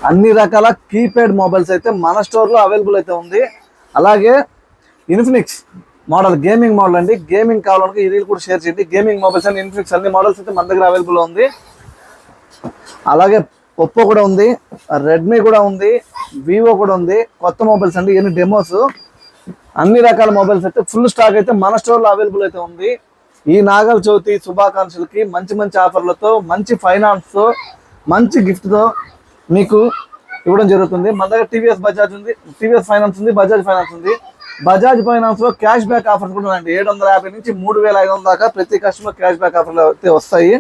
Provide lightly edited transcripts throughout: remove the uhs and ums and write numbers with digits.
అన్ని రకాల keypad mobiles అయితే మన స్టోర్లో అవైలబుల్ అయితే ఉంది. అలాగే ఇన్ఫినిక్స్ మోడల్ గేమింగ్ మోడల్ అండి. గేమింగ్ కావాలనుకో ఈ రీల్ కూడా షేర్ చేయండి. గేమింగ్ మొబైల్స్ అండ్ ఇన్ఫినిక్స్ అన్ని మోడల్స్ అయితే మన దగ్గర అవైలబుల్ ఉంది. అలాగే ఒప్పో కూడా ఉంది, రెడ్మీ కూడా ఉంది, వివో కూడా ఉంది. కొత్త మొబైల్స్ అండి, ఎన్ని డెమోస్. అన్ని రకాల మొబైల్స్ అయితే ఫుల్ స్టాక్ అయితే మన స్టోర్లో అవైలబుల్ అయితే ఉంది. ఈ నాగల చవితి శుభాకాంక్షలకి మంచి మంచి ఆఫర్లతో, మంచి ఫైనాన్స్తో, మంచి గిఫ్ట్తో మీకు ఇవ్వడం జరుగుతుంది. మన దగ్గర టీవీఎస్ బజాజ్ ఉంది, టీవీఎస్ ఫైనాన్స్ ఉంది, బజాజ్ ఫైనాన్స్ ఉంది. బజాజ్ ఫైనాన్స్లో క్యాష్ బ్యాక్ ఆఫర్స్ కూడా ఉన్నాయండి. 750 నుంచి 3500 దాకా ప్రతి కస్టమర్ క్యాష్ బ్యాక్ ఆఫర్లు అయితే వస్తాయి.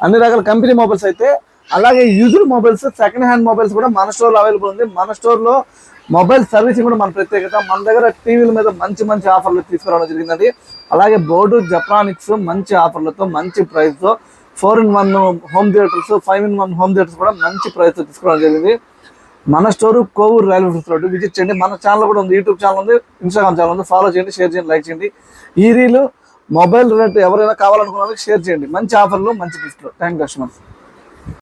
అన్ని రకాల కంపెనీ మొబైల్స్ అయితే, అలాగే used mobiles, second hand mobiles కూడా మన స్టోర్లో అవైలబుల్ ఉంది. మన స్టోర్లో మొబైల్ సర్వీసింగ్ కూడా మన ప్రత్యేకత. మన దగ్గర టీవీల మీద మంచి మంచి ఆఫర్లు తీసుకురావడం జరిగిందండి. అలాగే బోర్డు జెప్ట్రానిక్స్ మంచి ఆఫర్లతో, మంచి ప్రైస్తో 4-in-1 home theatres, 5-in-1 home theatres కూడా మంచి ప్రైస్తో తీసుకురావడం జరిగింది. మన store Kovur railway front road visit చేయండి. మన ఛానల్ కూడా ఉంది, యూట్యూబ్ ఛానల్ ఉంది, ఇన్స్టాగ్రామ్ ఛానల్ ఉంది. ఫాలో చేయండి, షేర్ చేయండి, లైక్ చేయండి. ఈ రీలు మొబైల్ రేట్ ఎవరైనా కావాలనుకున్న వాళ్ళకి షేర్ చేయండి. మంచి ఆఫర్లు, మంచి గిఫ్ట్లు. Thank you customers.